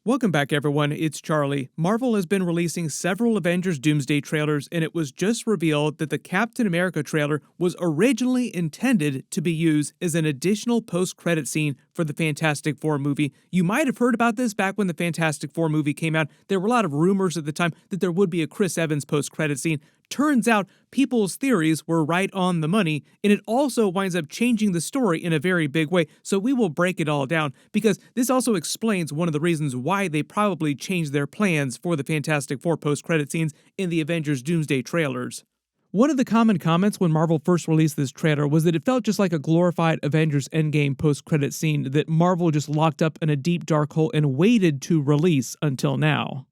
Welcome back, everyone. It's Charlie. Marvel has been releasing several Avengers Doomsday trailers, and it was just revealed that the Captain America trailer was originally intended to be used as an additional post-credit scene for the Fantastic Four movie. You might have heard about this back when the Fantastic Four movie came out. There were a lot of rumors at the time that there would be a Chris Evans post-credit scene. Turns out people's theories were right on the money, and it also winds up changing the story in a very big way, so we will break it all down, because this also explains one of the reasons why they probably changed their plans for the Fantastic Four post-credit scenes in the Avengers Doomsday trailers. One of the common comments when Marvel first released this trailer was that it felt just like a glorified Avengers Endgame post-credit scene that Marvel just locked up in a deep dark hole and waited to release until now.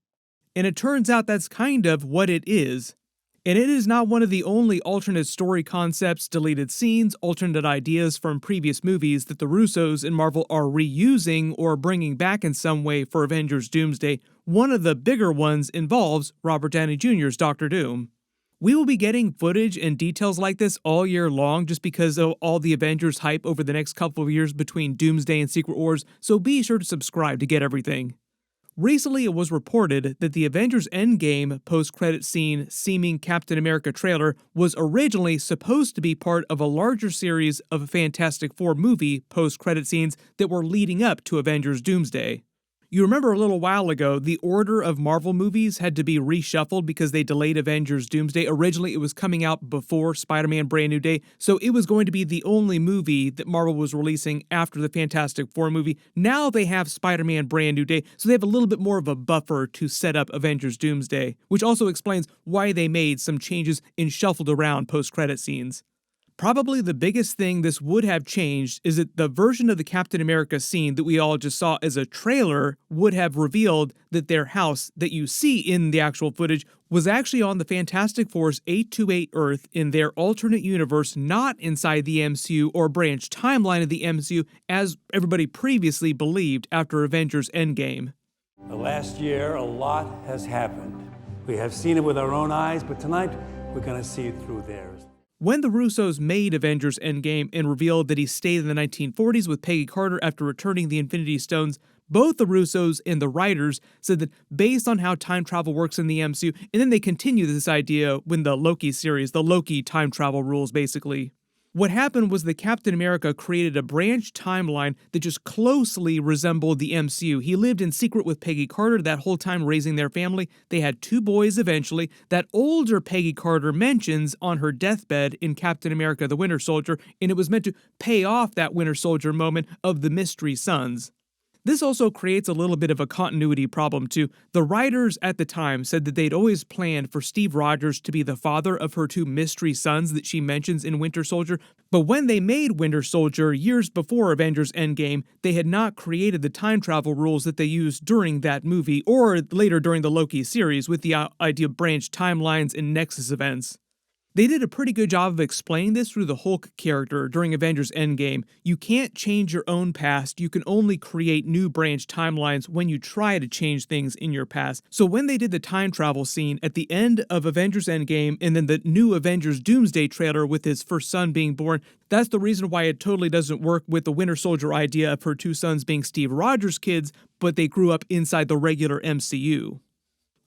And it turns out that's kind of what it is. And it is not one of the only alternate story concepts, deleted scenes, alternate ideas from previous movies that the Russos and Marvel are reusing or bringing back in some way for Avengers Doomsday. One of the bigger ones involves Robert Downey Jr.'s Doctor Doom. We will be getting footage and details like this all year long just because of all the Avengers hype over the next couple of years between Doomsday and Secret Wars, so be sure to subscribe to get everything. Recently, it was reported that the Avengers Endgame post-credit scene seeming Captain America trailer was originally supposed to be part of a larger series of Fantastic Four movie post-credit scenes that were leading up to Avengers Doomsday. You remember a little while ago, the order of Marvel movies had to be reshuffled because they delayed Avengers Doomsday. Originally, it was coming out before Spider-Man Brand New Day, so it was going to be the only movie that Marvel was releasing after the Fantastic Four movie. Now they have Spider-Man Brand New Day, so they have a little bit more of a buffer to set up Avengers Doomsday, which also explains why they made some changes and shuffled around post-credit scenes. Probably the biggest thing this would have changed is that the version of the Captain America scene that we all just saw as a trailer would have revealed that their house that you see in the actual footage was actually on the Fantastic Four's 828 Earth in their alternate universe, not inside the MCU or branch timeline of the MCU as everybody previously believed after Avengers Endgame. The last year, a lot has happened. We have seen it with our own eyes, but tonight we're going to see it through theirs. When the Russos made Avengers Endgame and revealed that he stayed in the 1940s with Peggy Carter after returning the Infinity Stones, both the Russos and the writers said that based on how time travel works in the MCU, and then they continue this idea when the Loki series, the Loki time travel rules basically. What happened was that Captain America created a branch timeline that just closely resembled the MCU. He lived in secret with Peggy Carter that whole time raising their family. They had 2 boys eventually that older Peggy Carter mentions on her deathbed in Captain America the Winter Soldier, and it was meant to pay off that Winter Soldier moment of the mystery sons. This also creates a little bit of a continuity problem too. The writers at the time said that they'd always planned for Steve Rogers to be the father of her 2 mystery sons that she mentions in Winter Soldier, but when they made Winter Soldier years before Avengers Endgame, they had not created the time travel rules that they used during that movie or later during the Loki series with the idea of branch timelines and Nexus events. They did a pretty good job of explaining this through the Hulk character during Avengers Endgame. You can't change your own past, you can only create new branch timelines when you try to change things in your past. So when they did the time travel scene at the end of Avengers Endgame and then the new Avengers Doomsday trailer with his first son being born, that's the reason why it totally doesn't work with the Winter Soldier idea of her 2 sons being Steve Rogers' kids, but they grew up inside the regular MCU.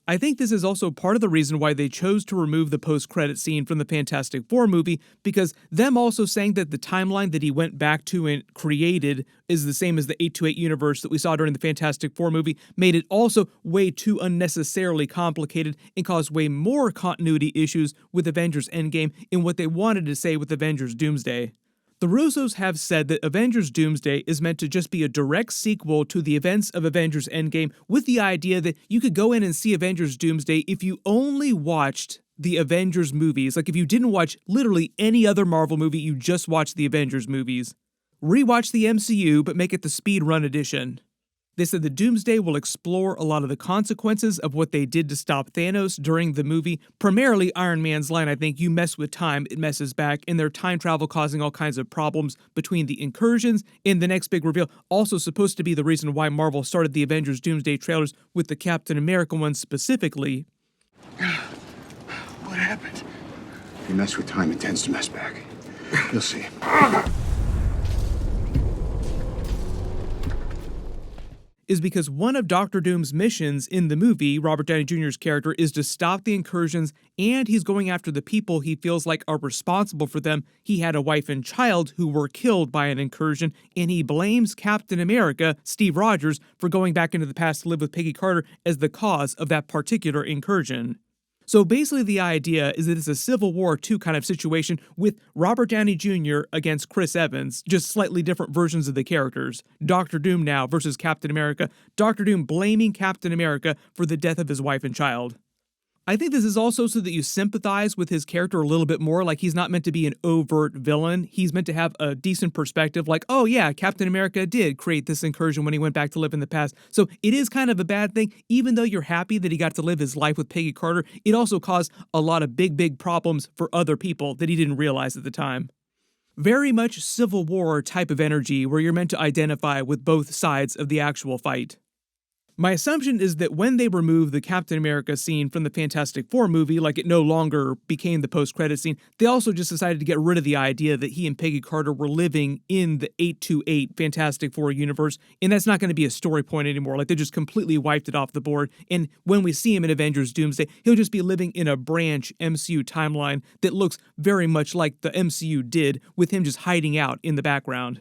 I think this is also part of the reason why they chose to remove the post-credit scene from the Fantastic Four movie, because them also saying that the timeline that he went back to and created is the same as the 828 universe that we saw during the Fantastic Four movie made it also way too unnecessarily complicated and caused way more continuity issues with Avengers Endgame in what they wanted to say with Avengers Doomsday. The Russos have said that Avengers Doomsday is meant to just be a direct sequel to the events of Avengers Endgame, with the idea that you could go in and see Avengers Doomsday if you only watched the Avengers movies. Like if you didn't watch literally any other Marvel movie, you just watched the Avengers movies. Rewatch the MCU, but make it the speedrun edition. They said the Doomsday will explore a lot of the consequences of what they did to stop Thanos during the movie. Primarily Iron Man's line, I think, you mess with time, it messes back, and their time travel causing all kinds of problems between the incursions and the next big reveal. Also supposed to be the reason why Marvel started the Avengers Doomsday trailers with the Captain America ones specifically. What happened? If you mess with time, it tends to mess back. You'll see. is because one of Doctor Doom's missions in the movie, Robert Downey Jr.'s character, is to stop the incursions, and he's going after the people he feels like are responsible for them. He had a wife and child who were killed by an incursion, and he blames Captain America, Steve Rogers, for going back into the past to live with Peggy Carter as the cause of that particular incursion. So basically the idea is that it's a Civil War II kind of situation with Robert Downey Jr. against Chris Evans, just slightly different versions of the characters. Doctor Doom now versus Captain America. Doctor Doom blaming Captain America for the death of his wife and child. I think this is also so that you sympathize with his character a little bit more. Like, he's not meant to be an overt villain. He's meant to have a decent perspective, like, oh yeah, Captain America did create this incursion when he went back to live in the past. So it is kind of a bad thing. Even though you're happy that he got to live his life with Peggy Carter, it also caused a lot of big problems for other people that he didn't realize at the time. Very much Civil War type of energy where you're meant to identify with both sides of the actual fight. My assumption is that when they removed the Captain America scene from the Fantastic Four movie, like it no longer became the post-credit scene, they also just decided to get rid of the idea that he and Peggy Carter were living in the 828 Fantastic Four universe, and that's not going to be a story point anymore. Like, they just completely wiped it off the board, and when we see him in Avengers Doomsday, he'll just be living in a branch MCU timeline that looks very much like the MCU did, with him just hiding out in the background.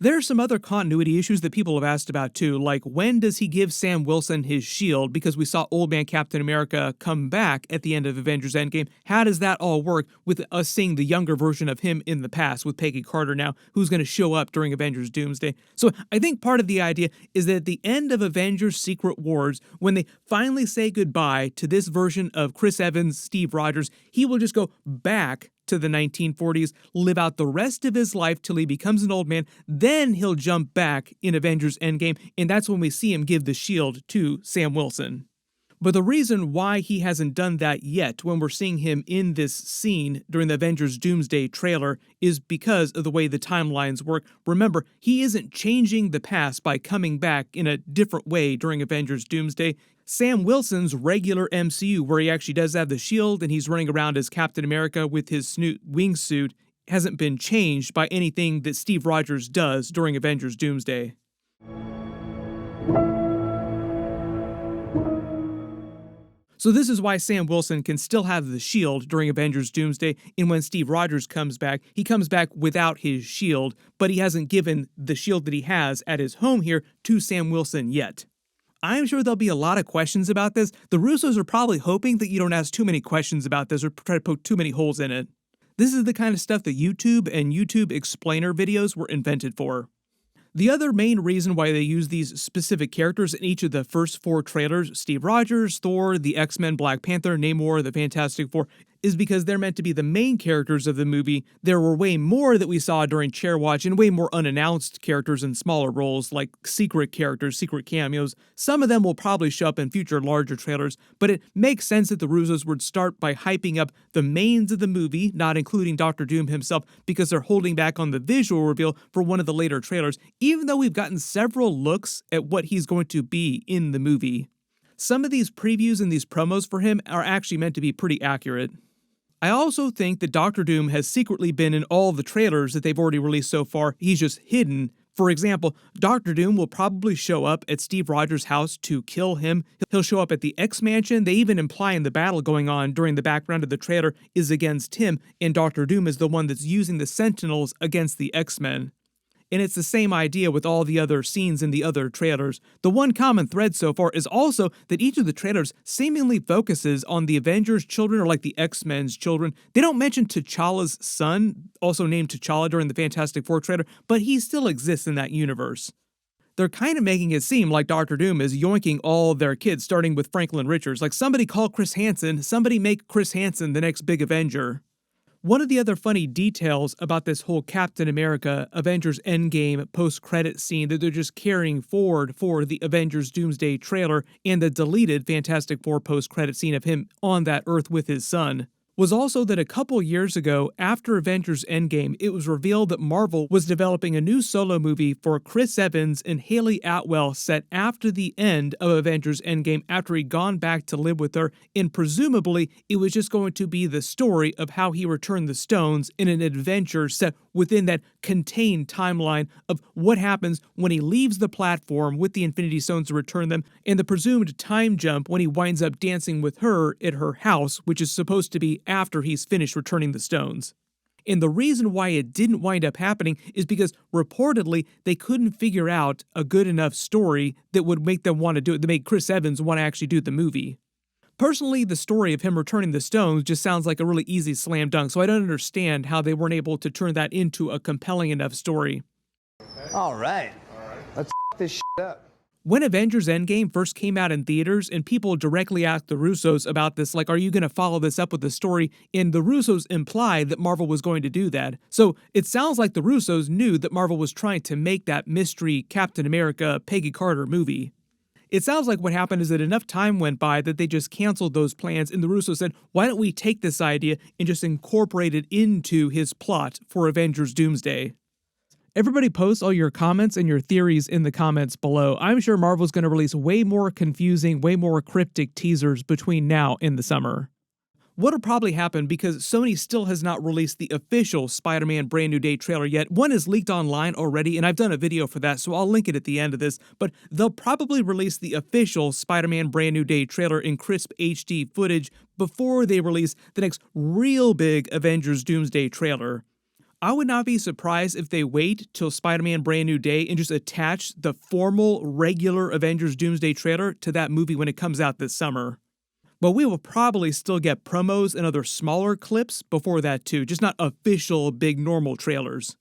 There are some other continuity issues that people have asked about too, like when does he give Sam Wilson his shield, because we saw Old Man Captain America come back at the end of Avengers Endgame. How does that all work with us seeing the younger version of him in the past with Peggy Carter now, who's going to show up during Avengers Doomsday? So I think part of the idea is that at the end of Avengers Secret Wars, when they finally say goodbye to this version of Chris Evans, Steve Rogers, he will just go back to the 1940s, live out the rest of his life till he becomes an old man, then he'll jump back in Avengers Endgame, and that's when we see him give the shield to Sam Wilson. But the reason why he hasn't done that yet when we're seeing him in this scene during the Avengers Doomsday trailer is because of the way the timelines work. Remember, he isn't changing the past by coming back in a different way during Avengers Doomsday. Sam Wilson's regular MCU, where he actually does have the shield and he's running around as Captain America with his wingsuit, hasn't been changed by anything that Steve Rogers does during Avengers Doomsday. So this is why Sam Wilson can still have the shield during Avengers Doomsday, and when Steve Rogers comes back, he comes back without his shield, but he hasn't given the shield that he has at his home here to Sam Wilson yet. I'm sure there'll be a lot of questions about this. The Russos are probably hoping that you don't ask too many questions about this or try to poke too many holes in it. This is the kind of stuff that YouTube and YouTube explainer videos were invented for. The other main reason why they use these specific characters in each of the first four trailers, Steve Rogers, Thor, the X-Men, Black Panther, Namor, the Fantastic Four, is because they're meant to be the main characters of the movie. There were way more that we saw during Chair Watch and way more unannounced characters in smaller roles, like secret characters, secret cameos. Some of them will probably show up in future larger trailers, but it makes sense that the Russos would start by hyping up the mains of the movie, not including Doctor Doom himself, because they're holding back on the visual reveal for one of the later trailers, even though we've gotten several looks at what he's going to be in the movie. Some of these previews and these promos for him are actually meant to be pretty accurate. I also think that Doctor Doom has secretly been in all the trailers that they've already released so far. He's just hidden. For example, Doctor Doom will probably show up at Steve Rogers' house to kill him. He'll show up at the X-Mansion. They even imply in the battle going on during the background of the trailer is against him, and Doctor Doom is the one that's using the Sentinels against the X-Men. And it's the same idea with all the other scenes in the other trailers. The one common thread so far is also that each of the trailers seemingly focuses on the Avengers' children or like the X-Men's children. They don't mention T'Challa's son, also named T'Challa during the Fantastic Four trailer, but he still exists in that universe. They're kind of making it seem like Doctor Doom is yoinking all of their kids, starting with Franklin Richards. Like, somebody call Chris Hansen, somebody make Chris Hansen the next big Avenger. One of the other funny details about this whole Captain America Avengers Endgame post-credit scene that they're just carrying forward for the Avengers Doomsday trailer and the deleted Fantastic Four post-credit scene of him on that Earth with his son was also that a couple years ago, after Avengers Endgame, it was revealed that Marvel was developing a new solo movie for Chris Evans and Haley Atwell set after the end of Avengers Endgame after he'd gone back to live with her, and presumably it was just going to be the story of how he returned the stones in an adventure set within that contained timeline of what happens when he leaves the platform with the Infinity Stones to return them, and the presumed time jump when he winds up dancing with her at her house, which is supposed to be after he's finished returning the stones. And the reason why it didn't wind up happening is because reportedly they couldn't figure out a good enough story that would make them want to do it, to make Chris Evans want to actually do the movie. Personally, the story of him returning the stones just sounds like a really easy slam dunk, so I don't understand how they weren't able to turn that into a compelling enough story. All right. Let's this shit up. When Avengers Endgame first came out in theaters and people directly asked the Russos about this, like, are you going to follow this up with the story? And the Russos implied that Marvel was going to do that. So it sounds like the Russos knew that Marvel was trying to make that mystery Captain America Peggy Carter movie. It sounds like what happened is that enough time went by that they just canceled those plans, and the Russos said, why don't we take this idea and just incorporate it into his plot for Avengers Doomsday? Everybody post all your comments and your theories in the comments below. I'm sure Marvel's going to release way more confusing, way more cryptic teasers between now and the summer. What'll probably happen, because Sony still has not released the official Spider-Man Brand New Day trailer yet. One is leaked online already, and I've done a video for that, so I'll link it at the end of this, but they'll probably release the official Spider-Man Brand New Day trailer in crisp HD footage before they release the next real big Avengers Doomsday trailer. I would not be surprised if they wait till Spider-Man Brand New Day and just attach the formal, regular Avengers Doomsday trailer to that movie when it comes out this summer. But we will probably still get promos and other smaller clips before that too, just not official big normal trailers.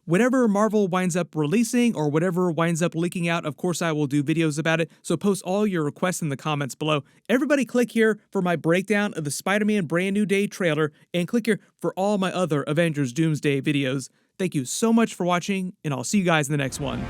Whatever Marvel winds up releasing or whatever winds up leaking out, of course I will do videos about it, so post all your requests in the comments below. Everybody click here for my breakdown of the Spider-Man Brand New Day trailer, and click here for all my other Avengers Doomsday videos. Thank you so much for watching, and I'll see you guys in the next one.